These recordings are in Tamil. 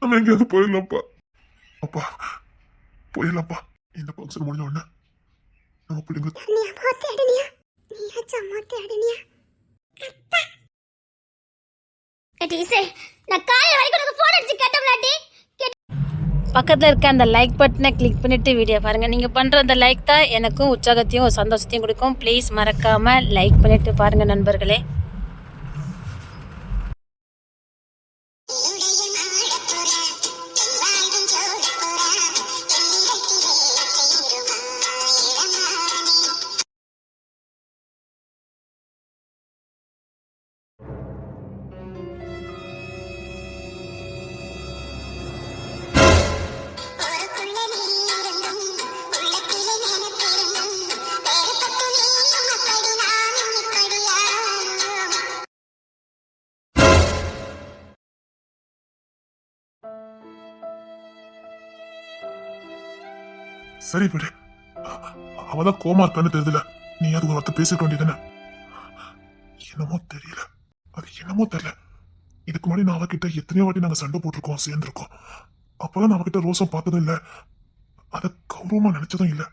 நம்ம எங்கேயாவது போயிடலாம்ப்பா. அப்பா போயிடலாம்ப்பா. இந்த ஃபங்க்ஷன் முடிஞ்ச உடனே நம்ம பிள்ளைங்க பக்கத்தில் இருக்க அந்த லைக் பட்டனை கிளிக் பண்ணிவிட்டு வீடியோ பாருங்கள். நீங்கள் பண்ணுற அந்த லைக் தான் எனக்கும் உற்சாகத்தையும் சந்தோஷத்தையும் கொடுக்கும். ப்ளீஸ் மறக்காமல் லைக் பண்ணிவிட்டு பாருங்கள் நண்பர்களே. சரி விடு. அவதான் கோமா இருக்கான்னு தெரியல. நீ அது ஒரு வார்த்தை பேசிக்க வேண்டியதானே? என்னமோ தெரியல, அது என்னமோ தெரியல. இதுக்கு முன்னாடி நான் அவகிட்ட எத்தனையோ வாட்டி நாங்க சண்டை போட்டிருக்கோம், சேர்ந்துருக்கோம். அப்பதான் நான் அவகிட்ட ரோசம் பார்த்ததும் இல்ல, அத கௌரவமா நினைச்சதும் இல்ல.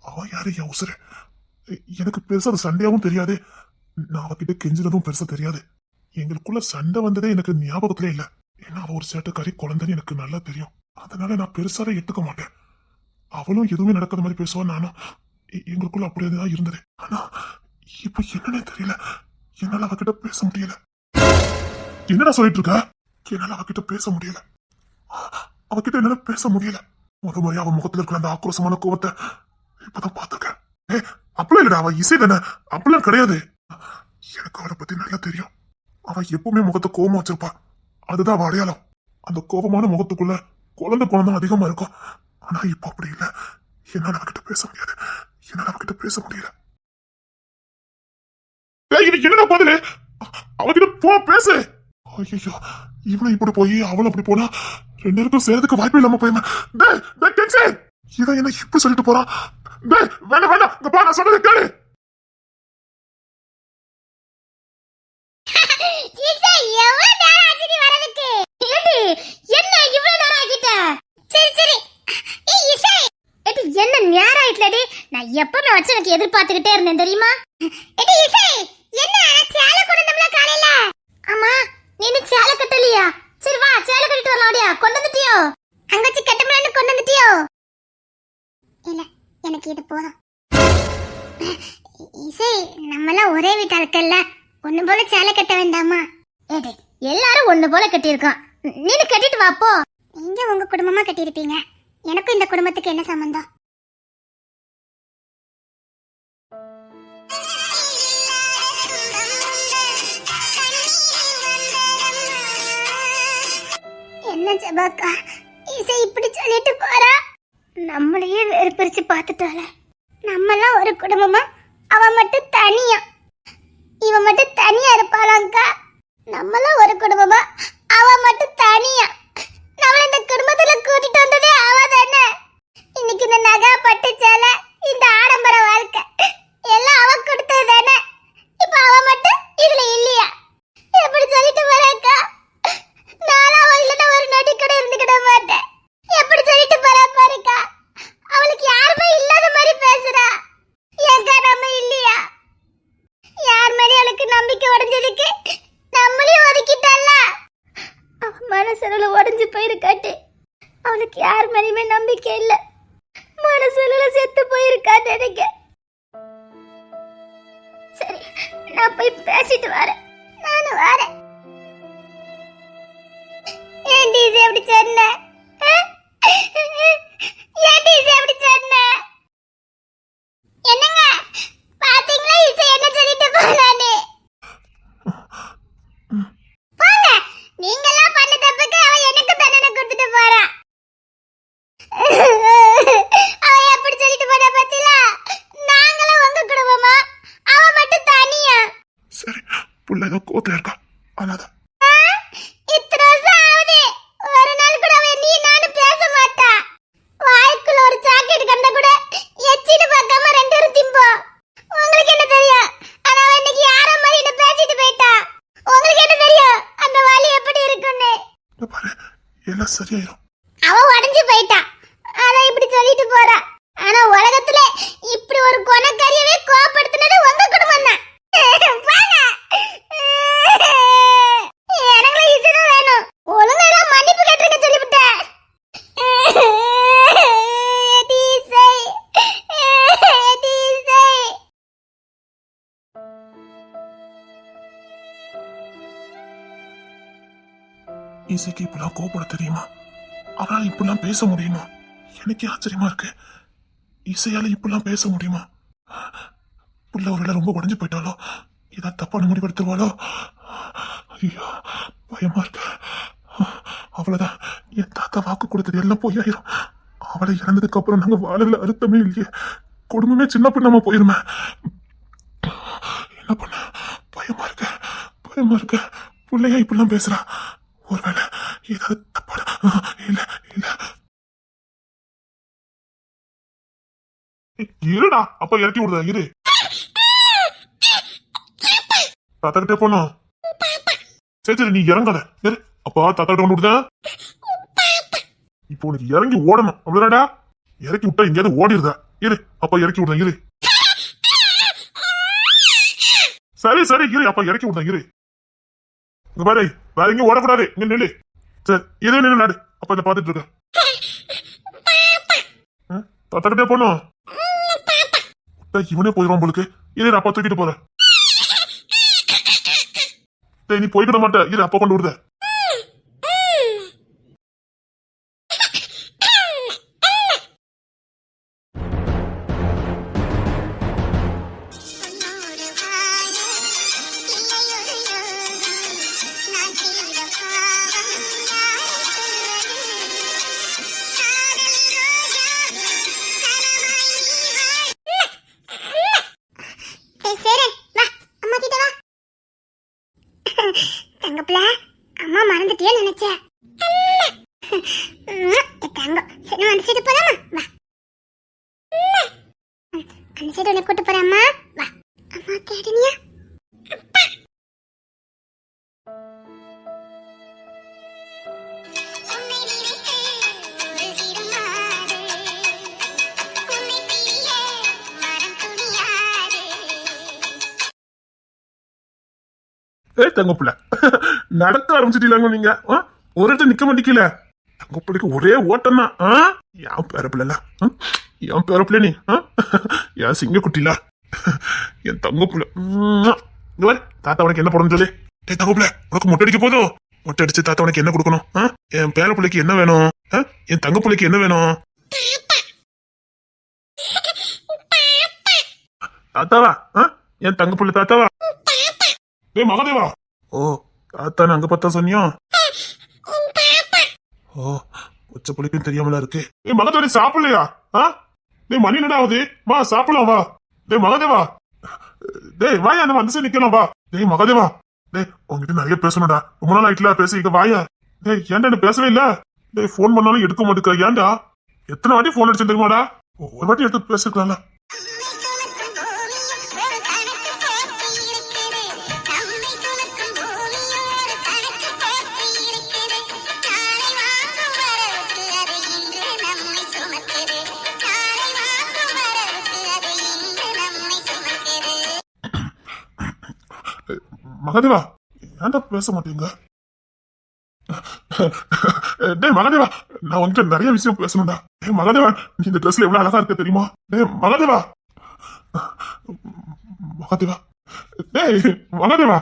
அவ யாரு, என் உசுரு. எனக்கு பெருசா அது சண்டையாவும் தெரியாது, நான் அவகிட்ட கெஞ்சினதும் பெருசா தெரியாது. எங்களுக்குள்ள சண்டை வந்ததே எனக்கு ஞாபகத்திலே இல்ல. ஏன்னா அவ ஒரு சேட்டக்காரி குழந்தைன்னு எனக்கு நல்லா தெரியும். அதனால நான் பெருசாவே எடுத்துக்க மாட்டேன். அவளும் எதுவுமே நடக்காத மாதிரி பேசுவா, நானும். எங்களுக்குள்ள அப்படியேதான் இருந்தது. ஆனா இப்ப என்னன்னே தெரியல, என்னால அவகிட்ட பேச முடியல. என்னடா சொல்லிட்டு இருக்க? என்னால அவகிட்ட பேச முடியல. அவகிட்ட என்னால பேச முடியல. முறையா அவன் முகத்துல இருக்கிற அந்த ஆக்ரோஷமான கோவத்தை இப்பதான் பாத்துருக்கேன். அப்படிலாம் இல்லடா, அவ இசை தானே, அப்படிலாம் கிடையாது. எனக்கு அவளை பத்தி நல்லா தெரியும். அவ எப்பவுமே முகத்தை கோவமா வச்சிருப்பா, அதுதான் அவ அடையாளம். அந்த கோபமான முகத்துக்குள்ள குழந்தை குழந்தை அதிகமா இருக்கும். ஆனா இப்ப அப்படி இல்ல. என்னால அவகிட்ட பேச முடியாது, என்னால அவகிட்ட பேச முடியல. என்னடா பதிலு? அவகிட்ட போ, பேசு. ஐயோ, இவனும் இப்படி போய் அவளும் அப்படி போனா ரெண்டு பேருக்கும் சேர்றதுக்கு வாய்ப்பு இல்லாம போயுமே. இவன் என்ன இப்படி சொல்லிட்டு போறான்? வேண்டாம் வேண்டாம், இங்க பா, நான் சொன்னதை கேளு. என்ன நேரம் ஆயிட்டலடி, நான் எப்பவுமே வச்சு எனக்கு எதிர்பார்த்துக்கிட்டே இருந்தேன் தெரியுமா? என்ன சேலை கொண்டோம்ல காலையில? ஆமா, நீ சேலை கட்டலையா? சரி வா, சேலை கட்டிட்டு வரலாம்டியா. கொண்டு வந்துட்டியோ? அங்கச்சி கட்டமலான்னு கொண்டு வந்துட்டியோ? இல்ல, எனக்கு இது போதும். இசை, நம்மளாம் ஒரே வீட்டா இருக்கல்ல, ஒண்ணு போல சேலை கட்ட வேண்டாமா? ஏடே, எல்லாரும் ஒண்ணு போல கட்டியிருக்கோம், நீனு கட்டிட்டு வா போ. நீங்க உங்க குடும்பமா கட்டியிருப்பீங்க, எனக்கும் இந்த குடும்பத்துக்கு என்ன சம்பந்தம்? என்ன ஜபாக்கா, இசை இப்படி சொல்லிட்டு போறா? நம்மளையே வேறு பிரிச்சு பார்த்துட்டால. நம்மலாம் ஒரு குடும்பமா, அவ மட்டும் தனியா. இவ மட்டும் தனியா இருப்பாளாங்கா. நம்மலாம் ஒரு குடும்பமா, அவ மட்டும் தனியா. நம்மள இந்த குடும்பத்துல கூட்டிட்டு வந்ததே அவ தானே. இன்னைக்கு இந்த நகை பட்டு சேலை, இந்த ஆடம்பர வாழ்க்கை எல்லாம் அவ கொடுத்தது தானே. இப்ப அவ மட்டும் இதுல இல்லையா? எப்படி சொல்லிட்டு போறாக்கா? நானும் அவ இல்லைன்னா ஒரு நொடி கூட இருந்துக்கிட மாட்டேன். எப்படி சொல்லிட்டு போறா பாருக்கா. அவளுக்கு யாருமே இல்லாத மாதிரி பேசுறா. ஏங்கா நம்ம இல்லையா? யார் மேலே அவளுக்கு நம்பிக்கை உடைஞ்சதுக்கு நம்மளையும் ஒதுக்கிட்டால. அவ மனசுல உடைஞ்சு போயிருக்காட்டு. அவளுக்கு யார் மேலேயுமே நம்பிக்கை இல்லை. மனசுல செத்து போயிருக்கான்னு நினைக்க. சரி, நான் போய் பேசிட்டு வரேன். நானும் வரேன். ஏன் டிசி அப்படி சொன்ன? ஏன் டிசி அப்படி சொன்ன? என்னங்க பாத்தீங்களா இசை என்ன சொல்லிட்டு போறானே? போங்க, நீங்க எல்லாம் பண்ண தப்புக்கு அவ எனக்கு தண்டனை கொடுத்துட்டு போறா. அவ எப்படி சொல்லிட்டு போறா பாத்தீங்களா? நாங்களும் உங்க குடும்பமா, அவ மட்டும் தனியா. சரி, புள்ள ஏதோ கோத்துல இருக்கா, அதான். இத்தனை வருஷம் ஆகுது, ஒரு நாள் கூட அவ நீ நானும் பேச மாட்டா. வாய்க்குள்ள ஒரு சாக்கெட் கண்ட கூட எச்சின்னு பார்க்காம ரெண்டு பேரும் திம்போம். உங்களுக்கு என்ன தெரியும்? ஆனா அவ இன்னைக்கு யாரோ மாதிரி என்ன பேசிட்டு போயிட்டா. உங்களுக்கு என்ன தெரியும் அந்த வலி எப்படி இருக்குன்னு? பாரு, எல்லாம் சரியாயிரும். அவ உடஞ்சு போயிட்டா, அதான் இப்படி சொல்லிட்டு போறா. ஆனா உலகத்துல இப்படி ஒரு கொணக்காரியவே கோபப்படுத்தினது உங்க குடும்பம் தான். எனக்கு இதுதான் வேணும். ஒழுங்கா எல்லாம் மன்னிப்பு கேட்டுருங்க சொல்லிவிட்டேன். இசைக்கு இப்பெல்லாம் கோபப்பட தெரியுமா? அவளால இப்பெல்லாம் பேச முடியுமா? எனக்கே ஆச்சரியமா இருக்கு. இசையால இப்பெல்லாம் பேச முடியுமா? புள்ள ஒருவேளை ரொம்ப உடஞ்சு போயிட்டாலோ, ஏதாவது தப்பான முடிவெடுத்துருவாளோ? ஐயோ, பயமா இருக்கு. அவ்வளவுதான், என் தாத்தா வாக்கு கொடுத்தது எல்லாம் போயாயிரும். அவளை இறந்ததுக்கு அப்புறம் நாங்க வாழல அர்த்தமே இல்லையே. குடும்பமே சின்ன பின்னமா போயிருமே. என்ன பண்ண? பயமா இருக்க, பயமா இருக்க. பிள்ளையா இப்பெல்லாம் பேசுறா. ஒருவேளை ஏதாவது தப்பான இல்ல இல்ல. இருடா, அப்ப இறக்கி விடுதா இரு. தாத்தா கிட்டே போனோம். சரி சரி, நீ இறங்காத இரு. அப்பா தாத்தா கிட்ட கொண்டு விடுதா. இப்போ உனக்கு இறங்கி ஓடணும் அவ்வளவுடா. இறக்கி விட்டா எங்கேயாவது ஓடிடுதா. இரு, அப்பா இறக்கி விடுதா இரு. சரி சரி இரு, அப்பா இறக்கி விடுதா இரு. இங்க பாரு, வேற எங்கேயும் ஓடக்கூடாது. இங்க நில்லு. சரி, இதே நின்று நாடு. அப்ப இதை பாத்துட்டு இருக்க. தாத்தா கிட்டே போனோம். இவனே போயிடுவான் போலுக்கு. இரு, அப்பா தூக்கிட்டு போறேன். நீ போய்கிட மாட்ட. இரு, அப்பா கொண்டு விடுத. தங்கப்பிள்ள, அம்மா மறந்துட்டியோ நினைச்சேன். தங்கம், சரி அந்த சைடு போலாமா? வா, அந்த சைடு உன்னை கூட்டு போறேன். அம்மா வா. அம்மா தேடினியா? தங்கப்புல, நடக்க ஆரம்பிச்சிட்டீங்க நீங்க. ஒரு இடத்துல நிக்க மாட்டீங்கல. தங்கப்புள்ளைக்கு ஒரே ஓட்டம் தான். என் பேரப்பிள்ள, என் பேரப்பிள்ள நீ. என் சிங்க குட்டில, என் தங்கப்புல. தாத்தா உனக்கு என்ன போடணும் சொல்லு. தங்கப்புல, உனக்கு மொட்டை அடிக்க போதும். மொட்டை அடிச்சு தாத்தா உனக்கு என்ன கொடுக்கணும்? என் பேரப்பிள்ளைக்கு என்ன வேணும்? என் தங்கப்புள்ளைக்கு என்ன வேணும்? தாத்தாவா? என் தங்கப்புள்ள தாத்தாவா? ஏய் மகாதேவா. ஓ, தாத்தான்னு அங்க பார்த்தா சொன்னியா? ஓ, உச்ச புளிக்கும் தெரியாமல இருக்கு. ஏய் மகாதேவா, சாப்பிடலையா? டேய் மணி என்னடா ஆகுது? வா சாப்பிடலாம் வா. டேய் மகாதேவா, டேய் வாயா, நம்ம அந்த சைடு நிக்கலாம் வா. டேய் மகாதேவா, டேய் உங்ககிட்ட நிறைய பேசணும்டா. ரொம்ப நாள் ஆயிட்டுல பேசி. இங்க வாயா. டேய் ஏன்டா என்ன பேசவே இல்ல? டேய் போன் பண்ணாலும் எடுக்க மாட்டேக்கா. ஏன்டா? எத்தனை வாட்டி போன் அடிச்சு தெரியுமாடா? ஒரு வாட்டி எடுத்து பேசிருக்கலாம்ல. மகாதேவா, ஏன்டா பேச மாட்டீங்க? டேய் மகாதேவா, நான் உன்கிட்ட நிறைய விஷயம் பேசணும்டா. டேய் மகாதேவா, நீ இந்த ட்ரெஸ்ல எவ்வளவு அழகா இருக்க தெரியுமா? டேய் மகாதேவா, மகாதேவா, டேய் மகாதேவா,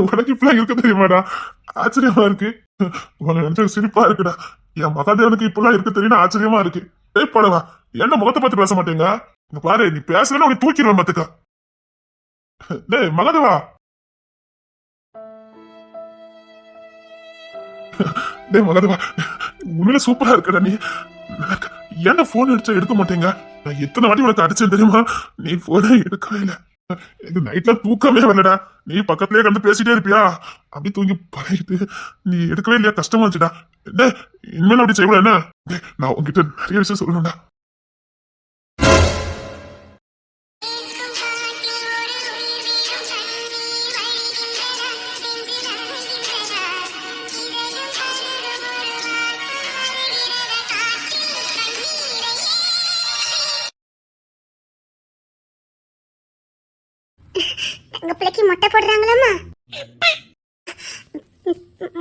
உனக்கு இப்பெல்லாம் இருக்க தெரியுமாடா? ஆச்சரியமா இருக்கு. உனக்கு நினைச்ச சிரிப்பா இருக்குடா. என் மகாதேவனுக்கு இப்பெல்லாம் இருக்க தெரியும், ஆச்சரியமா இருக்கு. டேய் படவா, என்ன முகத்தை பார்த்து பேச மாட்டேங்க? இங்க பாரு, நீ பேசலன்னு உனக்கு தூக்கிடுவேன் பாத்துக்க. டேய் மகாதேவா, டேய் மகாதேவா, உண்மையில சூப்பரா இருக்கடா நீ. ஏன்டா போன் அடிச்சா எடுக்க மாட்டேங்க? நான் எத்தனை வாட்டி உனக்கு அடிச்சேன் தெரியுமா? நீ போன எடுக்கவே இல்லை. எனக்கு நைட்ல தூக்கமே வரலடா. நீ பக்கத்துலயே கண்டு பேசிட்டே இருப்பியா? அப்படி தூங்கி பழகிட்டு நீ எடுக்கவே இல்லையா? கஷ்டமா இருந்துச்சுடா. டேய் இனிமேல் அப்படி செய்யல என்ன? டேய் நான் உங்ககிட்ட நிறைய விஷயம் சொல்லணும்டா.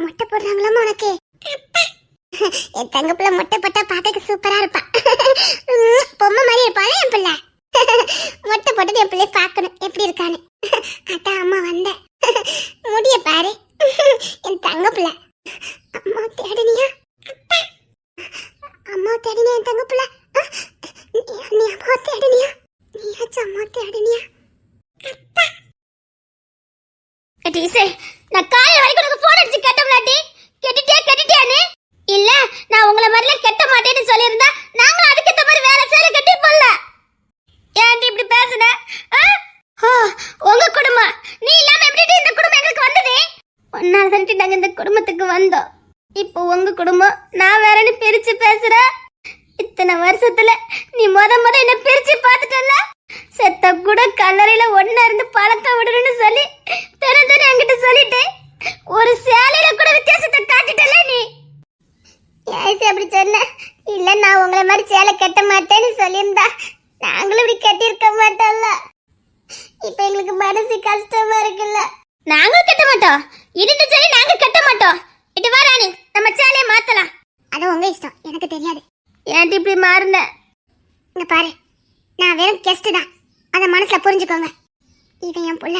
மொட்டை போடுறாங்களாமா உனக்கு? என் தங்க பிள்ளை மொட்டை போட்டா பார்க்க சூப்பரா இருப்பா. பொம்மை மாதிரி இருப்பாளே என் பிள்ளை. மொட்டை போட்டது என் பிள்ளை பார்க்கணும் எப்படி இருக்கான்னு. அதான் அம்மா வந்த முடிய பாரு. என் தங்க பிள்ளை. அம்மா தேடினியா? அம்மா தேடினியா என் தங்க பிள்ளை? நீ அம்மா தேடினியா? நீயாச்சும் அம்மா தேடினியா? டீசே, நான் காலையில வரைக்கும் உனக்கு போன் அடிச்சு கேட்டோம்லாட்டி கேட்டுட்டியானே? இல்ல நான் உங்களை மாதிரில கெட்ட மாட்டேன்னு சொல்லியிருந்தா நாங்களும் அதுக்கேற்ற மாதிரி வேலை சேலை கட்டி போடல. ஏன்டி இப்படி பேசுன? உங்க குடும்பம் நீ இல்லாம எப்படி இந்த குடும்பம் எங்களுக்கு வந்தது? ஒன்னால தானே நாங்க இந்த குடும்பத்துக்கு வந்தோம். இப்போ உங்க குடும்பம் நான் வேறன்னு பிரிச்சு பேசுற. இத்தனை வருஷத்துல நீ முத என்ன பிரிச்சு பார்த்துட்டல. செத்த கூட கல்லறையில ஒன்னா இருந்து பழக்கம் விடணும்னு சொல்லி தினம் என்கிட்ட சொல்லிட்டு ஒரு சேலையில கூட வித்தியாசத்தை காட்டிட்டல நீ. ஏசி அப்படி சொன்ன? இல்ல நான் உங்களை மாதிரி சேலை கட்ட மாட்டேன்னு சொல்லியிருந்தா நாங்களும் இப்படி கட்டியிருக்க மாட்டோம்ல. இப்ப எங்களுக்கு மனசு கஷ்டமா இருக்குல்ல. நாங்களும் கட்ட மாட்டோம். இடிந்து சொல்லி நாங்க கட்ட மாட்டோம். இது வா ராணி, நம்ம சேலையை மாத்தலாம். அது உங்க இஷ்டம், எனக்கு தெரியாது. ஏன்டி இப்படி மாறுன? இங்க பாரு, நான் வெறும் கெஸ்ட் தான். அத மனசுல புரிஞ்சுக்கோங்க. இவன் என் புள்ள.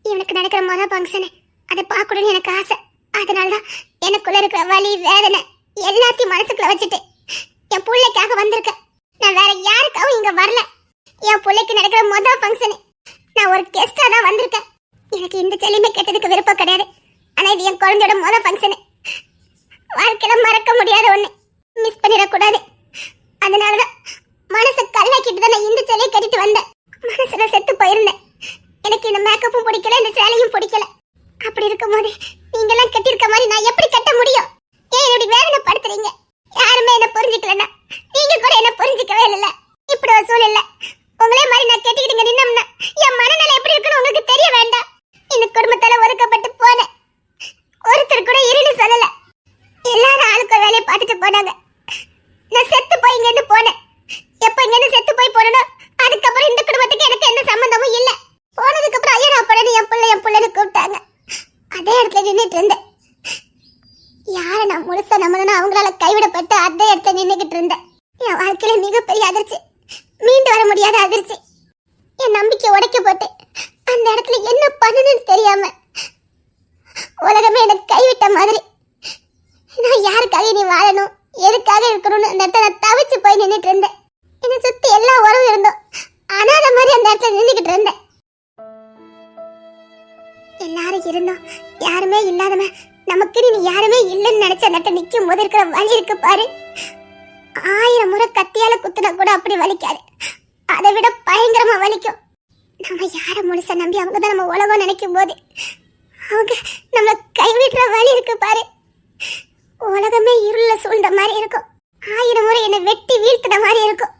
இவனுக்கு நடக்கிற முதல் ஃபங்க்ஷன் அதை பார்க்கணும்னு எனக்கு ஆசை. அதனாலதான் எனக்குள்ள இருக்கிற வலி வேதனை எல்லாத்தையும் மனசுக்குள்ள வச்சுட்டு என் பிள்ளைக்காக வந்திருக்கேன். நான் வேற யாருக்காகவும் இங்க வரல. என் பிள்ளைக்கு நடக்கிற முதல் ஃபங்க்ஷன் நான் ஒரு கெஸ்டா தான் வந்திருக்கேன். எனக்கு இந்த செல்லியுமே கேட்டதுக்கு விருப்பம் கிடையாது. ஆனா இது என் குழந்தையோட முதல் ஃபங்க்ஷன். வாழ்க்கையில மறக்க முடியாத ஒண்ணு, மிஸ் பண்ணிடக்கூடாது. அதனாலதான் மனசை கல்லாக்கிட்டு தான் நான் இந்த சேலையை கட்டிட்டு வந்தேன். மனசுல செத்து போயிருந்தேன். எனக்கு இந்த மேக்கப்பும் பிடிக்கல, இந்த சேலையும் பிடிக்கல. அப்படி இருக்கும்போது நீங்க எல்லாம் கட்டிருக்க மாதிரி நான் எப்படி கட்ட முடியும்? ஏன் என்னுடைய வேதனை படுத்துறீங்க? யாருமே என்ன புரிஞ்சுக்கலன்னா நீங்க கூட என்ன புரிஞ்சுக்கவே இல்ல. இப்படி ஒரு சூழ்நிலை உங்களே மாதிரி நான் கேட்டுக்கிட்டு நின்னோம்னா என் மனநிலை எப்படி இருக்குன்னு உங்களுக்கு தெரிய வேண்டாம். இந்த குடும்பத்தால ஒதுக்கப்பட்டு போனேன். ஒருத்தர் கூட இருன்னு சொல்லல. எல்லாரும் ஆளுக்கு ஒரு வேலையை பார்த்துட்டு போனாங்க. நான் செத்து போய் இங்க இருந்து போனேன். எப்ப இங்க இருந்து செத்து போய் போனோ அதுக்கப்புறம் இந்த குடும்பத்துக்கு எனக்கு எந்த சம்பந்தமும் இல்ல. போனதுக்கு அப்புறம் ஐயா நான் படனு என் பிள்ளைன்னு கூப்பிட்டாங்க. அதே இடத்துல நின்றுட்டு இருந்தேன். யார நான் முழுசா நம்பணும்னு அவங்களால கைவிடப்பட்டு அதே இடத்துல நின்றுகிட்டு இருந்தேன். என் வாழ்க்கையில மிகப்பெரிய அதிர்ச்சி, மீண்டு வர முடியாத அதிர்ச்சி. என் நம்பிக்கை உடைக்க போட்டு அந்த இடத்துல என்ன பண்ணணும்னு தெரியாம உலகமே எனக்கு கைவிட்ட மாதிரி. நான் யாருக்காக நீ வாழணும், எதுக்காக இருக்கணும்னு அந்த இடத்துல நான் தவிச்சு போய் நின்றுட்டு இருந்தேன். என்னை சுத்தி எல்லா உறவும் இருந்தோம். அனாத மாதிரி அந்த இடத்துல நின்றுகிட்டு இருந்தேன். எல்லாரும் இருந்தோம், யாருமே இல்லாதவ நமக்கு நீ யாருமே இல்லைன்னு நினைச்ச அந்த இடத்துல நிக்கும் போது இருக்கிற வலி இருக்கு பாரு. 1000 முறை கத்தியால குத்துனா கூட அப்படி வலிக்காது. அதை விட பயங்கரமா வலிக்கும். நம்ம யார முழுசா நம்பி அவங்கதான் நம்ம உலகம் நினைக்கும் போது அவங்க நம்ம கைவிடுற வலி இருக்கு பாரு. உலகமே இருள சூழ்ந்த மாதிரி இருக்கும். 1000 முறை என்னை வெட்டி வீழ்த்துன மாதிரி இருக்கும்.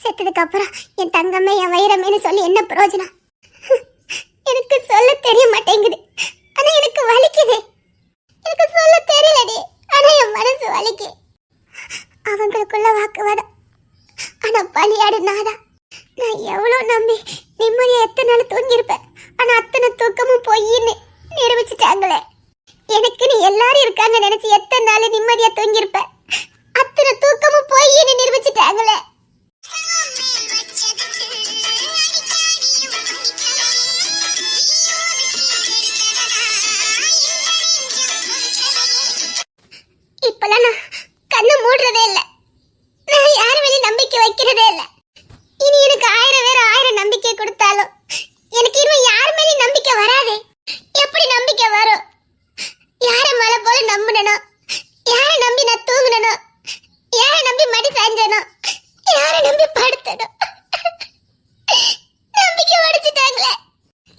செத்ததுக்கு அப்புறம் என் தங்கமே என் வைரமேன்னு சொல்லி என்ன பிரயோஜனம்? எனக்கு சொல்ல தெரிய மாட்டேங்குது. ஆனா எனக்கு வலிக்குது. எனக்கு சொல்ல தெரியலடி, ஆனா என் மனசு வலிக்கு. அவங்களுக்குள்ள வாக்குவாதம், ஆனா பலியாடு நாதா. நான் எவ்வளவு நம்பி நிம்மதியா எத்தனை நாள் தூங்கியிருப்பேன். ஆனா அத்தனை தூக்கமும் பொய்ன்னு நிரூபிச்சுட்டாங்களே. எனக்கு நீ எல்லாரும் இருக்காங்க நினைச்சு எத்தனை நாள் நிம்மதியா தூங்கியிருப்பேன். அத்தனை தூக்கமும் பொய்ன்னு நிரூபிச்சுட்டாங்களே. இப்பெல்லாம் நான் கண்ணு மூடுறதே இல்லை. நான் யாரு மேலே நம்பிக்கை வைக்கிறதே இல்லை. இனி எனக்கு 1000 பேர் 1000 நம்பிக்கை கொடுத்தாலும் எனக்கு இன்னும் யார் மேலே நம்பிக்கை வராது. எப்படி நம்பிக்கை வரும்? யார மலை போல நம்பணும்? யாரை நம்பி நான் தூங்கணும்? யாரை நம்பி மடி சாஞ்சணும்? யாரை நம்பி படுத்தணும்? நம்பிக்கை உடைச்சிட்டாங்களே.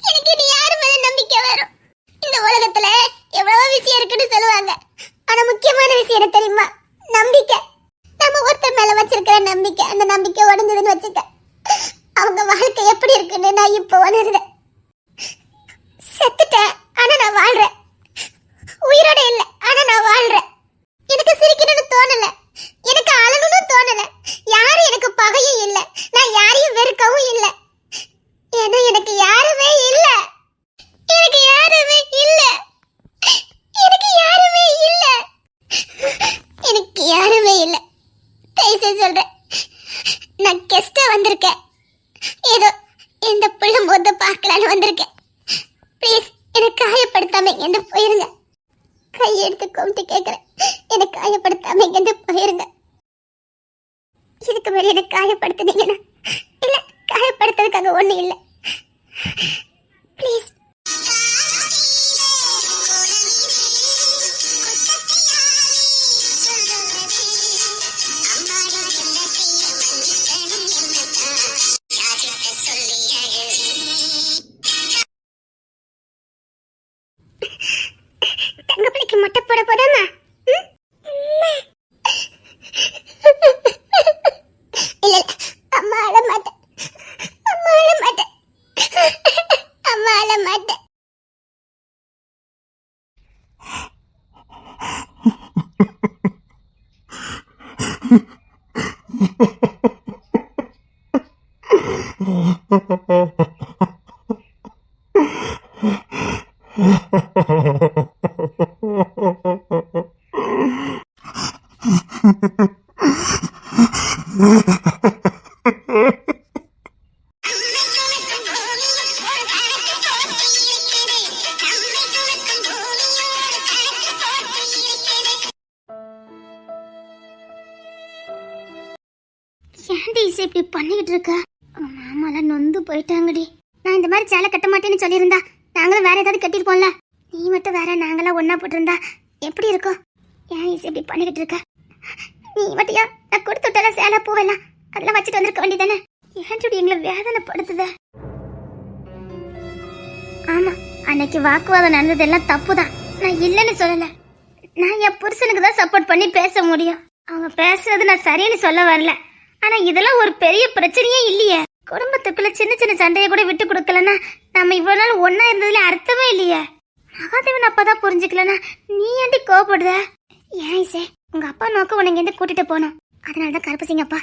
எனக்கு இனி யாரு மேல நம்பிக்கை வரும்? இந்த உலகத்துல எவ்வளவோ விஷயம் இருக்குன்னு சொல்லுவாங்க. ஆனா முக்கியமான விஷயம் என்ன தெரியுமா? நம்பிக்கை. நம்ம ஒருத்தர் மேல வச்சிருக்கிற நம்பிக்கை, அந்த நம்பிக்கை உடைஞ்சதுன்னு வச்சுக்க, அவங்க வாழ்க்கை எப்படி இருக்குன்னு நான் இப்ப உணர்றேன். செத்துட்டேன், ஆனா நான் வாழ்றேன். உயிரோட இல்ல, ஆனா நான் வாழ்றேன். எனக்கு சிரிக்கணும்னு தோணல, எனக்கு அழணும்னு தோணல. யாரும் எனக்கு பகையும் இல்ல, நான் யாரையும் வெறுக்கவும் இல்ல. ஏன்னா எனக்கு யாருமே இல்ல. எனக்கு காயப்படுத்தாம இங்கேருந்து போயிருங்க. கையெடுத்து கும்பிட்டு கேட்குறேன், என்னை காயப்படுத்தாம இங்கேருந்து போயிருங்க. இதுக்கு மேலே என்னை காயப்படுத்துனீங்கன்னா இல்லை, காயப்படுத்துறதுக்காக ஒன்றும் இல்லை. ப்ளீஸ். தங்கப்பிள்ளைக்கு மொட்டை போட போதாமா? இல்ல, அம்மா அழ மாட்டேன், அம்மா அழ மாட்டேன், அம்மா அழ மாட்டேன். ஏன்டி இசை இப்படி பண்ணிக்கிட்டு இருக்க? மாமாலாம் நொந்து போயிட்டாங்கடி. நான் இந்த மாதிரி சேலை கட்ட மாட்டேன்னு சொல்லியிருந்தா நாங்களும் வேற ஏதாவது கட்டிருப்போம்ல. நீ மட்டும் வேற, நாங்களாம் ஒன்னா போட்டிருந்தா எப்படி இருக்கும்? ஏன் இசை இப்படி பண்ணிக்கிட்டு இருக்க? நீ மட்டும் நான் கொடுத்து விட்டால சேலை பூவெல்லாம் அதெல்லாம் வச்சுட்டு வந்திருக்க வேண்டியதானே? ஏன்டி எங்களை வேதனைப்படுத்துத? ஆமா, அன்னைக்கு வாக்குவாதம் நடந்ததெல்லாம் தப்புதான், நான் இல்லைன்னு சொல்லல. நான் என் புருஷனுக்கு தான் சப்போர்ட் பண்ணி பேச முடியும். அவங்க பேசுறது நான் சரின்னு சொல்ல வரல. ஆனா இதெல்லாம் ஒரு பெரிய பிரச்சனையே இல்லையே. குடும்பத்துக்குள்ள சின்ன சின்ன சண்டையை கூட விட்டு கொடுக்கலன்னா நம்ம இவ்வளவு நாள் ஒன்னா இருந்ததுல அர்த்தமே இல்லையே. மகாதேவன் அப்பதான் புரிஞ்சுக்கலன்னா நீ ஏன்டி கோவப்படுத? ஏன் இசை, உங்க அப்பா நோக்க உன்னை இங்கிருந்து கூட்டிட்டு போனோம். அதனாலதான் கருப்பசிங்க அப்பா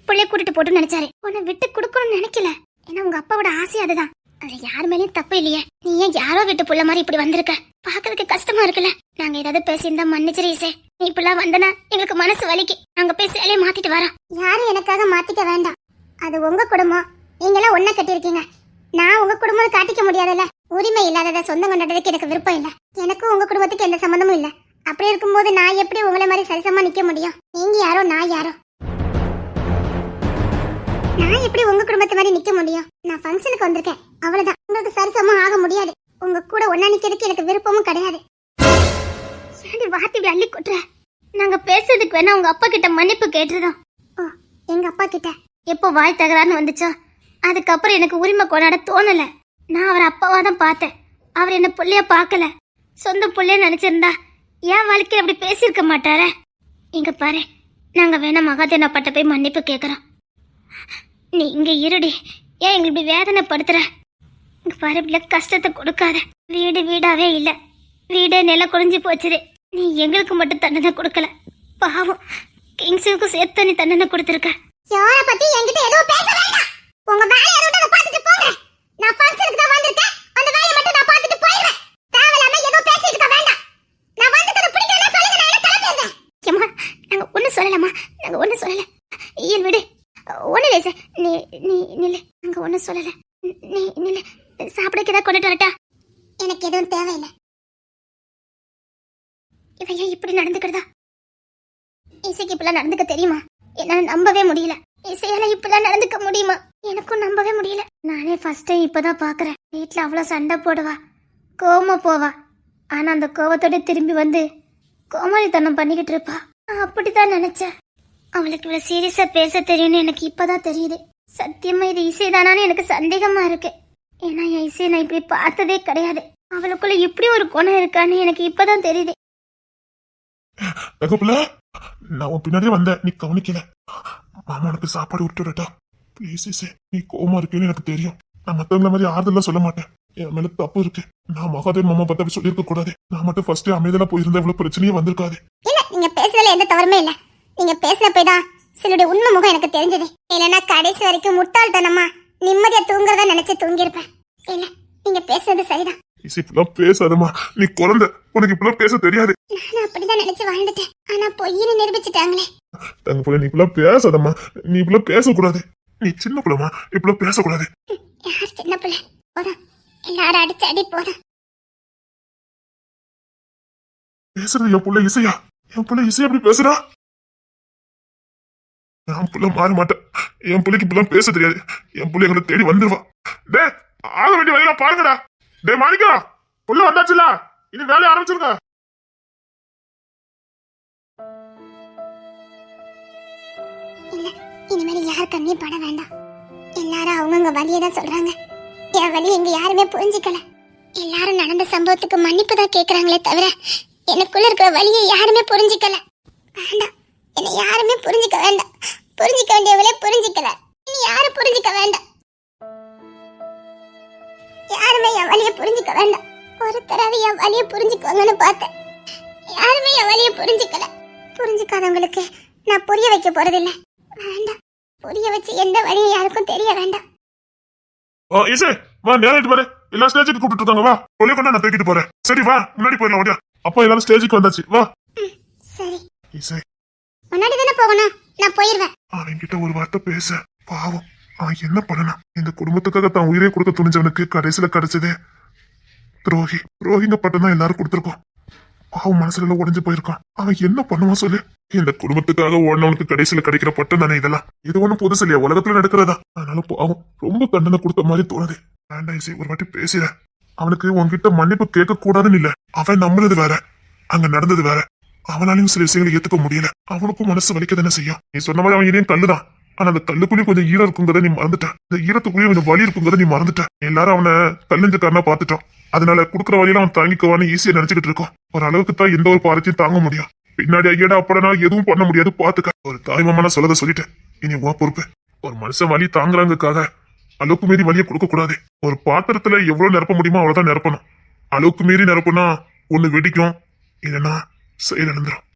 பிள்ளைய கூட்டிட்டு போட்டுன்னு நினைச்சாரு. உன்னை விட்டு கொடுக்கணும்னு நினைக்கல. ஏன்னா உங்க அப்பாவோட ஆசை அதுதான். அது யார் மேலேயும் தப்பு இல்லையே. நீ ஏன் யாரோ வீட்டு புள்ள மாதிரி இப்படி வந்திருக்க? பாக்குறதுக்கு கஷ்டமா இருக்குல்ல. நாங்க ஏதாவது பேசியிருந்தா மன்னிச்சிரு இசை. நீ இப்பெல்லாம் வந்தனா எங்களுக்கு மனசு வலிக்கு. நாங்க போய் சேலையை மாத்திட்டு வரோம். யாரும் எனக்காக மாத்திக்க வேண்டாம். அது உங்க குடும்பம், நீங்களாம் ஒன்னா கட்டியிருக்கீங்க. நான் உங்க குடும்பம் காட்டிக்க முடியாதுல்ல. உரிமை இல்லாதத சொந்தம் கொண்டாடுறதுக்கு எனக்கு விருப்பம் இல்ல. எனக்கும் உங்க குடும்பத்துக்கு எந்த சம்பந்தமும் இல்ல. அப்படி இருக்கும்போது நான் எப்படி உங்களை மாதிரி சரிசமா நிக்க முடியும்? நீங்க யாரோ நான் யாரோ. நான் எப்படி உங்க குடும்பத்து மாதிரி நிக்க முடியும்? நான் ஃபங்க்ஷனுக்கு வந்திருக்கேன், அவ்வளவுதான். உங்களுக்கு சரிசமா ஆக முடியாது. உங்க கூட ஒன்னா நிக்கிறதுக்கு எனக்கு விருப்பமும் கிடையாது. ஏன்டி வார்த்தை இப்படி அள்ளி கொட்டுற? நாங்க பேசுறதுக்கு வேணா உங்க அப்பா கிட்ட மன்னிப்பு கேட்டுருதோம். ஓ, எங்க அப்பா கிட்ட எப்போ வாய் தகராறுன்னு வந்துச்சோ அதுக்கப்புறம் எனக்கு உரிமை கொண்டாட தோணல. நான் அவர் அப்பாவா தான் பார்த்தேன். அவர் என்ன புள்ளைய பார்க்கல. சொந்த புள்ளைய நினைச்சிருந்தா என் வாழ்க்கையில அப்படி பேசியிருக்க மாட்டாரே. இங்க பாரு, நாங்க வேணா மகாதேவன் அப்பாட்ட போய் மன்னிப்பு கேட்கறோம். நீ இங்க இருடி, ஏன் எங்க இப்படி வேதனைப்படுத்துற? இங்க பாரு, இப்படி கஷ்டத்தை கொடுக்காத. வீடு வீடாவே இல்ல, வீடே நில குறைஞ்சி போச்சுது. நீ எங்களுக்கு மட்டும் தண்டனை கொடுக்கல, பாவம் கிங்ஸுக்கும் சேர்த்து நீ தண்டனை கொடுத்துருக்க. யார பத்தி என்கிட்ட எதுவும் பேச வேண்டாம். உங்க வேலைய எதுவும் நான் பார்த்துட்டு போங்க. நான் ஃபங்க்ஷனுக்கு தான் வந்திருக்கேன். அந்த வேலைய மட்டும் நான் பார்த்துட்டு போயிடுவேன். தேவையில்லாம எதுவும் பேசிட்டு இருக்க வேண்டாம். நான் வந்தது பிடிக்கலன்னா சொல்லுங்க, நான் என்ன கிளம்பிடுறேன். ஏம்மா, நாங்க ஒண்ணும் சொல்லலம்மா, நாங்க ஒண்ணும் சொல்லல. ஏன் விடு, ஒண்ணு இல்லை சார். நீ நீ நில்லு, நாங்க ஒண்ணும் சொல்லல. நீ நில்லு, சாப்பிடக்கு ஏதாவது கொண்டுட்டு வரட்டா? எனக்கு எதுவும் தேவையில்லை. இவன் ஏன் இப்படி நடந்துக்கிறதா? இசைக்கு இப்பெல்லாம் நடந்துக்க தெரியுமா? என்னால நம்பவே முடியல. இசையால இப்பெல்லாம் நடந்துக்க முடியுமா? எனக்கும் நம்பவே முடியல. நானே ஃபர்ஸ்ட் டைம் இப்பதான் பாக்குறேன். வீட்டுல அவ்வளவு சண்டை போடுவா, கோவமா போவா. ஆனா அந்த கோவத்தோட திரும்பி வந்து கோமாளித்தனம் பண்ணிக்கிட்டு இருப்பா. நான் அப்படித்தான் நினைச்சேன். அவளுக்கு இவ்வளவு சீரியஸா பேச தெரியும்னு எனக்கு இப்பதான் தெரியுது. சத்தியமா இது இசைதானான்னு எனக்கு சந்தேகமா இருக்கு. ஏன்னா என் இசையை நான் இப்படி பார்த்ததே கிடையாது. அவளுக்குள்ள இப்படி ஒரு குணம் இருக்கான்னு எனக்கு இப்பதான் தெரியுது. தகப்புல, நான் உன் பின்னாடியே வந்தேன், நீ கவனிக்கல. மாமா உனக்கு சாப்பாடு விட்டுடட்டா ப்ளீஸ்? நீ கோவமா இருக்கேன்னு எனக்கு தெரியும். நான் மத்தவங்கள மாதிரி ஆறுதலாம் சொல்ல மாட்டேன். என் மேல தப்பு இருக்கு. நான் மகாதேவ் மாமா பத்தி சொல்லியிருக்க கூடாது. நான் மட்டும் ஃபர்ஸ்ட் அமைதியா போயிருந்தா இவ்வளவு பிரச்சனையே வந்திருக்காது. இல்ல, நீங்க பேசுறதுல எந்த தவறுமே இல்ல. நீங்க பேசின போய் தான் சிலருடைய உண்மை முகம் எனக்கு தெரிஞ்சது. இல்லைன்னா கடைசி வரைக்கும் முட்டாள்தனமா நிம்மதியா தூங்குறதா நினைச்சு தூங்கியிருப்பேன். இல்ல, நீங்க பேசுறது சரிதான். இப்பெல்லாம் பேசாதமா, நீ குழந்தை, உனக்கு இப்பெல்லாம் பேச தெரியாது. நான் அப்படிதான் நினைச்சு வாழ்ந்துட்டேன். ஆனா பொய்ன்னு நிரூபிச்சுட்டாங்களே. தங்க போல, நீ இப்பெல்லாம் பேசாதம்மா. நீ இப்பெல்லாம் பேசக்கூடாது. நீ சின்ன பிள்ளைமா, இப்பெல்லாம் பேசக்கூடாது. யார் சின்ன பிள்ளை? போதும், எல்லாரும் அடிச்சு அடி போதும். பேசுறது என் புள்ள இசையா? என் புள்ள இசை எப்படி பேசுறா? என் புள்ள மாற மாட்டேன். என் பிள்ளைக்கு இப்பெல்லாம் பேச தெரியாது. என் புள்ள எங்களை தேடி வந்துருவா. டே ஆக வேண்டிய வழியெல்லாம் பாருங்கடா. டே மாணிக்கா, புள்ள வந்தாச்சுல, இனி வேலையை ஆரம்பிச்சிருங்க. இல்ல, இனிமேல் யார் கண்ணையும் பட வேண்டாம். எல்லாரும் அவங்கவுங்க வழியை தான் சொல்றாங்க. என் வழி எங்க யாருமே புரிஞ்சுக்கல. எல்லாரும் நடந்த சம்பவத்துக்கு மன்னிப்பு தான் கேக்குறாங்களே தவிர எனக்குள்ள இருக்கிற வழியை யாருமே புரிஞ்சுக்கல. வேண்டாம், என்னை யாருமே புரிஞ்சுக்க வேண்டாம். புரிஞ்சுக்க வேண்டியவளே புரிஞ்சுக்கல. இனி யாரும் புரிஞ்சுக்க வேண்டாம். யாருமே என் வழியை புரிஞ்சுக்க வேண்டாம். ஒரு தடவை என் வழியை புரிஞ்சுக்குவாங்கன்னு பார்த்தேன். யாருமே என் வழியை புரிஞ்சுக்கல. புரிஞ்சுக்காதவங்களுக்கு நான் புரிய வைக்க போறதில்லை. வேண்டாம், புரிய வச்சு எந்த வழியும் யாருக்கும் தெரிய வேண்டாம். இசை வா, நேரிட்டு பாரு. எல்லா ஸ்டேஜுக்கு கூப்பிட்டு இருக்காங்க. வா, கொலை கொண்டா நான் தூக்கிட்டு போறேன். சரி வா, முன்னாடி போயிடலாம். ஓடியா அப்பா, எல்லாரும் ஸ்டேஜுக்கு வந்தாச்சு. வா. சரி, இசை முன்னாடி தானே போகணும். நான் போயிருவேன். அவன்கிட்ட ஒரு வார்த்தை பேச. பாவம், அவன் என்ன பண்ணணும்? இந்த குடும்பத்துக்காக தான் உயிரே கொடுக்க துணிஞ்சவனுக்கு கடைசியில கிடைச்சதே துரோகி. துரோகிங்க பட்டம் தான் எல்லாரும் கொடுத்துருக்கோம். பாவம் மனசுல எல்லாம் உடைஞ்சு போயிருக்கான். அவன் என்ன பண்ணுவான் சொல்லு? இந்த குடும்பத்துக்காக ஓடினவனுக்கு கடைசியில கிடைக்கிற பட்டம் தானே இதெல்லாம். இது ஒண்ணும் புதுசு இல்லையா, உலகத்துல நடக்கிறதா? அதனால பாவம் ரொம்ப தண்டனை கொடுத்த மாதிரி தோணுது. வேண்டாம் இசை, ஒரு வாட்டி பேசுற. அவனுக்கு உன்கிட்ட மன்னிப்பு கேட்க கூடாதுன்னு இல்ல. அவன் நம்புனது வேற, அங்க நடந்தது வேற. அவனாலையும் சில விஷயங்களை ஏத்துக்க முடியல. அவனுக்கும் மனசு வலிக்க தானே செய்யும். நீ சொன்ன மாதிரி அவன் இதையும் கல்லுதான். ஆனா அந்த கல்லுக்குள்ளேயும் கொஞ்சம் ஈரம் இருக்குங்கிறத நீ மறந்துட்ட. இந்த ஈரத்துக்குள்ளேயும் கொஞ்சம் வலி இருக்குங்கிறத நீ மறந்துட்ட. எல்லாரும் அவனை கல்லஞ்சக்காரனா பாத்துட்டோம். அதனால குடுக்குற வழியில அவன் தாங்கிக்குவான்னு ஈஸியா நினைச்சுக்கிட்டு இருக்கோம். ஒரு அளவுக்கு தான் எந்த ஒரு பாரத்தையும் தாங்க முடியும். பின்னாடி ஐயடா அப்படனா எதுவும் பண்ண முடியாது. பாத்துக்க. ஒரு தாய்மாமனா சொல்லத சொல்லிட்டேன். இனி உன் பொறுப்பு. ஒரு மனுஷன் வலி தாங்குறாங்கக்காக அளவுக்கு மீறி வலியை கொடுக்க கூடாது. ஒரு பாத்திரத்துல எவ்வளவு நிரப்ப முடியுமோ அவ்வளவுதான் நிரப்பணும். அளவுக்கு மீறி நிரப்புனா ஒண்ணு வெடிக்கும், இல்லைன்னா செயல் இழந்துரும்.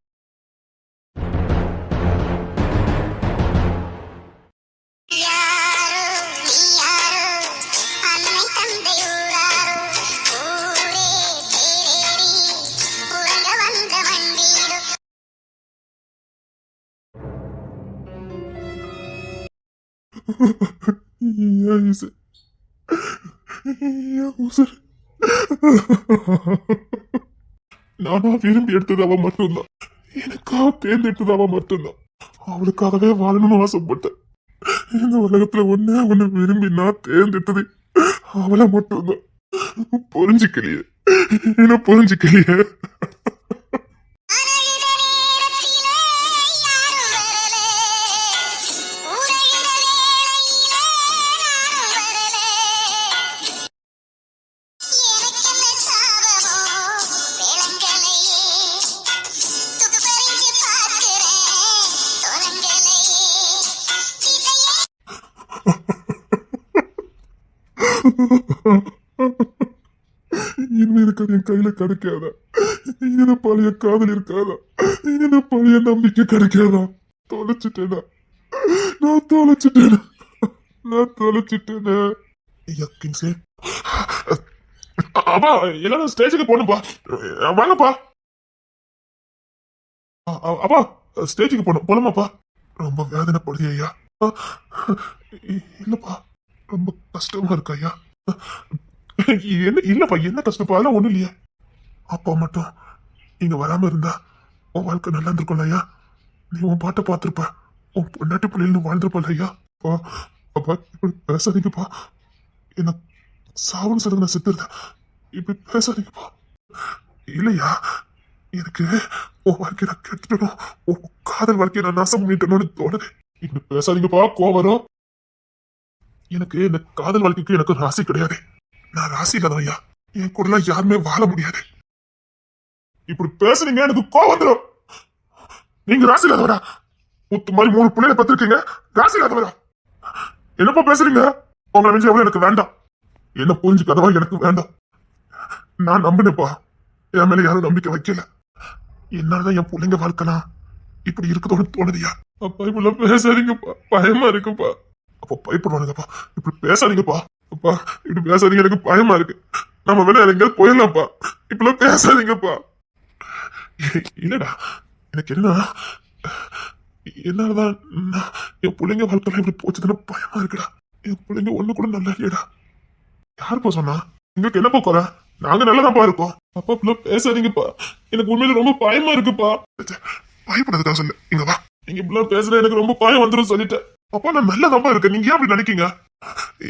நானா விரும்பி எடுத்தது அவ மட்டும்தான். எனக்காக தேர்ந்தெடுத்தது அவ மட்டும்தான். அவளுக்காகவே வாழணும்னு ஆசைப்பட்டேன். இந்த உலகத்துல ஒண்ணு விரும்பி நான் தேர்ந்தெடுத்தது அவளை மட்டும்தான். புரிஞ்சுக்கலையே, என்ன புரிஞ்சுக்கலையே. இனிமே இருக்கிற என் கையில கிடைக்காதா? இன பழைய காதல் இருக்காதா? இன பழைய நம்பிக்கை கிடைக்காதா? தொலைச்சிட்டேனா? நான் தொலைச்சிட்டேனா? அப்பா, எல்லாரும் ஸ்டேஜுக்கு போகணும்பா. வாங்கப்பா. அப்பா, ஸ்டேஜுக்கு போகணும். போலாமாப்பா? ரொம்ப வேதனைப்படுது ஐயா. இல்லப்பா, ரொம்ப கஷ்டமா இருக்கு ஐயா. என்ன இல்லப்பா, என்ன கஷ்டப்பா? அதெல்லாம் ஒண்ணும் இல்லையா. அப்பா மட்டும் நீங்க வராம இருந்தா உன் வாழ்க்கை நல்லா இருந்திருக்கும்ல ஐயா. நீ உன் பாட்டை பார்த்திருப்ப, உன் பொண்டாட்டி பிள்ளைன்னு வாழ்ந்திருப்பல ஐயா. அப்பா இப்படி பேசாதீங்கப்பா. என்ன சாவுன்னு சொல்லுங்க, நான் செத்துருந்தேன். இப்படி பேசாதீங்கப்பா. இல்லையா, எனக்கு உன் வாழ்க்கையை நான் கெடுத்துட்டணும், உன் காதல் வாழ்க்கையை நான் நாசம் பண்ணிட்டணும்னு தோணுது. இப்படி பேசாதீங்கப்பா, கோவம் வரும். எனக்கு இந்த காதல் வாழ்க்கைக்கு எனக்கு ராசி கிடையாது. நான் ராசி இல்லாத ஐயா. என் கூட யாருமே வாழ முடியாது. இப்படி பேசுறீங்க, எனக்கு கோவம் வந்துடும். நீங்க ராசி இல்லாதவரா? முத்து மாதிரி 3 பிள்ளைகளை பத்திருக்கீங்க, ராசி இல்லாதவரா? என்னப்பா பேசுறீங்க? உங்களை மிஞ்சி எவ்வளவு எனக்கு வேண்டாம். என்ன புரிஞ்சுக்காதவா எனக்கு வேண்டாம். நான் நம்பினேப்பா, என் மேல யாரும் நம்பிக்கை வைக்கல. என்னாலதான் என் பிள்ளைங்க வாழ்க்கலாம் இப்படி இருக்குதோன்னு தோணுதியா. அப்பா இப்படி பேசாதீங்கப்பா, பயமா இருக்குப்பா. அப்பா பயப்படுவானுங்கப்பா, இப்படி பேசாதீங்கப்பா. அப்பா இப்படி பேசாதீங்க, எனக்கு பயமா இருக்கு. நம்ம வேணா எங்கேயாவது போயிடலாம்ப்பா. இப்பெல்லாம் பேசாதீங்கப்பா. இல்லடா, எனக்கு என்னாலதான் என் பிள்ளைங்க வாழ்க்கைலாம் இப்படி போச்சுதானே பயமா இருக்குடா. என் பிள்ளைங்க ஒண்ணு கூட நல்லா இல்லையடா. யாருப்பா சொன்னா? உங்களுக்கு என்னப்பா குறை? நாங்க நல்லதாப்பா இருக்கோம். அப்பா இப்ப பேசாதீங்கப்பா, எனக்கு உண்மையில ரொம்ப பயமா இருக்குப்பா. பயப்படுறதுக்காக சொல்லு, இங்க வா. நீங்க இப்படிலாம் பேசுற எனக்கு ரொம்ப பயம் வந்துடும் சொல்லிட்டேன். அப்பா நான் நல்லதாப்பா இருக்கேன், நீங்க ஏன் அப்படி நினைக்கீங்க?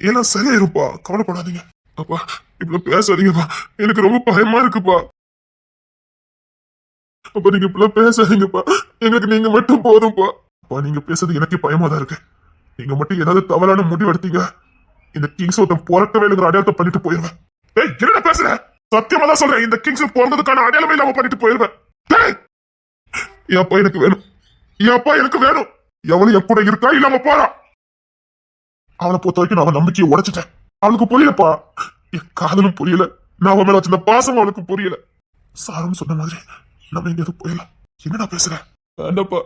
எல்லாம் சரியாயிருப்பா, கவலைப்படாதீங்க. அப்பா இப்படி பேசாதீங்கப்பா, எனக்கு ரொம்ப பயமா இருக்குப்பா. அப்ப நீங்க இப்படிலாம் பேசாதீங்கப்பா, எங்களுக்கு நீங்க மட்டும் போதும்ப்பா. அப்பா நீங்க பேசுறது எனக்கே பயமா தான் இருக்கு. நீங்க மட்டும் ஏதாவது தவறான முடிவு எடுத்தீங்க, இந்த கிங்ஸ் ஒருத்தன் பிறக்கவே இல்லைங்கிற அடையாளத்தை பண்ணிட்டு போயிருவேன். ஏய் என்ன பேசுற? சத்தியமா தான் சொல்றேன், இந்த கிங்ஸ் பிறந்ததுக்கான அடையாளமே இல்லாம பண்ணிட்டு போயிருவேன். டேய், என் அப்பா எனக்கு வேணும், என் அப்பா எனக்கு வேணும். எவளும் என் கூட இருக்கா இல்லாம போறா. அவனை பொறுத்த வரைக்கும் நான் அவன் நம்பிக்கையை உடைச்சிட்டேன். அவனுக்கு புரியலப்பா, என் காதலும் புரியல, நான் அவன் மேல வச்சிருந்த பாசம் அவனுக்கு புரியல. சாருன்னு சொன்ன மாதிரி நம்ம எங்கேயாவது போயிடலாம். என்னடா பேசுற? வேண்டாப்பா,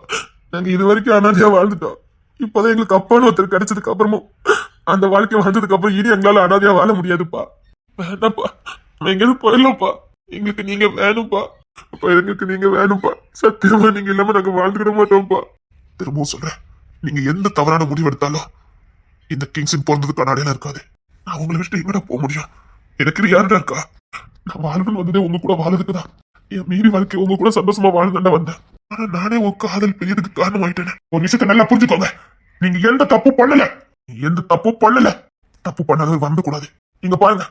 நாங்க இது வரைக்கும் அனாதையா வாழ்ந்துட்டோம். இப்பதான் எங்களுக்கு அப்பான்னு ஒருத்தர் கிடைச்சதுக்கு அப்புறமும் அந்த வாழ்க்கை வந்ததுக்கு அப்புறம் இனி எங்களால அனாதையா வாழ முடியாதுப்பா. வேண்டாப்பா, நம்ம எங்கேயாவது போயிடலாம்ப்பா. எங்களுக்கு நீங்க வேணும்ப்பா. அப்பா எங்களுக்கு நீங்க வேணும்ப்பா. சத்தியமா நீங்க இல்லாம நாங்க வாழ்ந்துக்கிட மாட்டோம்ப்பா. திரும்பவும் சொல்றேன், நீங்க எந்த தவறான முடிவு எடுத்தாலும் இந்த கிங்ஸின் பிறந்ததுக்கான அடையாளம் இருக்காது. நான் உங்களை விட்டு எங்கடா போக முடியும்? எனக்கு யாருடா இருக்கா? நான் வாழணும்னு வந்ததே உங்க கூட வாழறதுக்குதான். என் மீறி வாழ்க்கை உங்க கூட சந்தோஷமா வாழ்ந்தாண்டா வந்தேன். ஆனா நானே உன் காதல் பெரியதுக்கு காரணம் ஆயிட்டேன். ஒரு விஷயத்த நல்லா புரிஞ்சுக்கோங்க, நீங்க எந்த தப்பு பண்ணல, எந்த தப்பு பண்ணல. தப்பு பண்ணாதது வந்து கூடாது. நீங்க பாருங்க,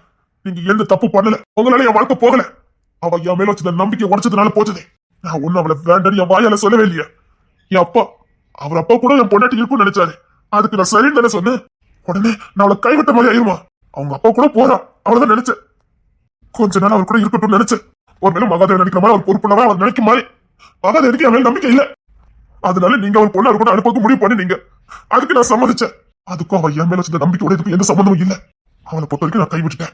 நீங்க எந்த தப்பு பண்ணல, உங்களால என் வாழ்க்கை போகல. அவ என் மேல வச்சிருந்த நம்பிக்கை உடைச்சதுனால போச்சதே. நான் ஒண்ணு அவளை வேண்டாம் என் வாயால சொல்லவே இல்லையா. என் அப்பா, அவர் அப்பா கூட என் பொண்டாட்டி இருக்கும்னு நினைச்சாரு. அதுக்கு நான் சரின்னு தானே சொன்னேன். உடனே நான் அவளை கைவிட்ட மாதிரி ஆயிருமா? அவங்க அப்பா கூட போறா, அவ்வளவுதான் நினைச்சேன். கொஞ்ச நாள் அவர் கூட இருக்கட்டும் நினைச்சேன். ஒரு மேல மகாதேவன் நினைக்கிற மாதிரி அவர் பொறுப்புள்ளவா அவர் நினைக்கும் மாதிரி. மகாதேவனுக்கு என் மேல நம்பிக்கை இல்ல. அதனால நீங்க அவர் பொண்ணு கூட அனுப்ப முடிவு பண்ணினீங்க. அதுக்கு நான் சம்மதிச்சேன். அதுக்கும் அவன் என் மேல வச்சிருந்த நம்பிக்கை உடையதுக்கு எந்த சம்பந்தமும் இல்ல. அவளை பொறுத்த வரைக்கும் நான் கைவிட்டுட்டேன்.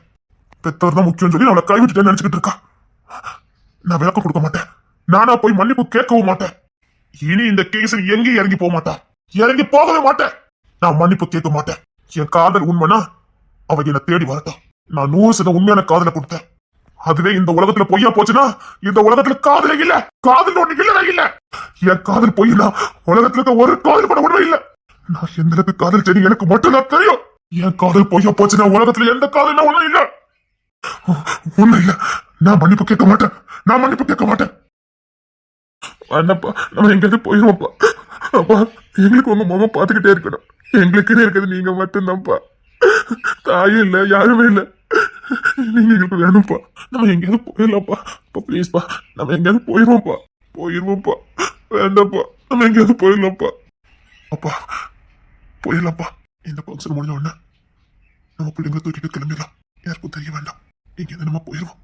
பெத்தவர் தான் முக்கியம் சொல்லி அவளை கைவிட்டுட்டேன்னு நினைச்சுக்கிட்டு இருக்கா. நான் விளக்கம் கொடுக்க மாட்டேன், நானா போய் மன்னிப்பு கேட்கவும் மாட்டேன். இனி இந்த கேசன் எங்கேயும் இறங்கி போக மாட்டான், இறங்கி போகவே மாட்டேன். நான் மன்னிப்பு கேட்க மாட்டேன். என் காதல் உண்மைனா அவ என்னை தேடி வரட்டும். நான் 100% உண்மையான காதலை கொடுத்தேன். அதுவே இந்த உலகத்துல பொய்யா போச்சுன்னா இந்த உலகத்துல காதலே இல்ல. காதல் ஒண்ணு இல்லவே இல்ல. என் காதல் பொய்னா உலகத்துல இருக்க ஒரு காதல் கூட உண்மை இல்ல. நான் எந்த அளவுக்கு காதல் சரி எனக்கு மட்டும் தான் தெரியும். என் காதல் பொய்யா போச்சுன்னா உலகத்துல எந்த காதலும் ஒண்ணும் இல்ல, ஒண்ணும் இல்ல. நான் மன்னிப்பு கேட்க மாட்டேன், நான் மன்னிப்பு கேட்க மாட்டேன். வேண்டாப்பா, நம்ம எங்கேயாவது போயிருவோம்ப்பா. அப்பா எங்களுக்கு உங்க முகம் பார்த்துக்கிட்டே இருக்கணும். எங்களுக்குன்னு இருக்கிறது நீங்க மட்டும்தான்ப்பா. தாயும் இல்ல, யாருமே இல்ல. நீங்க எங்களுக்கு வேணும்ப்பா. நம்ம எங்கேயாவது போயிடலாம்ப்பா. ப்ளீஸ்ப்பா, நம்ம எங்கேயாவது போயிருவோம்ப்பா. போயிருவோம்ப்பா, வேண்டாம்ப்பா, நம்ம எங்கேயாவது போயிடலாம்ப்பா. அப்பா போயிடலாம்ப்பா. இந்த ஃபங்க்ஷன் முடிஞ்ச உடனே நம்ம பிள்ளைங்களை தூக்கிட்டு கிளம்பிடலாம். யாருக்கும் தெரிய வேண்டாம். எங்கேயாவது நம்ம போயிடுவோம்.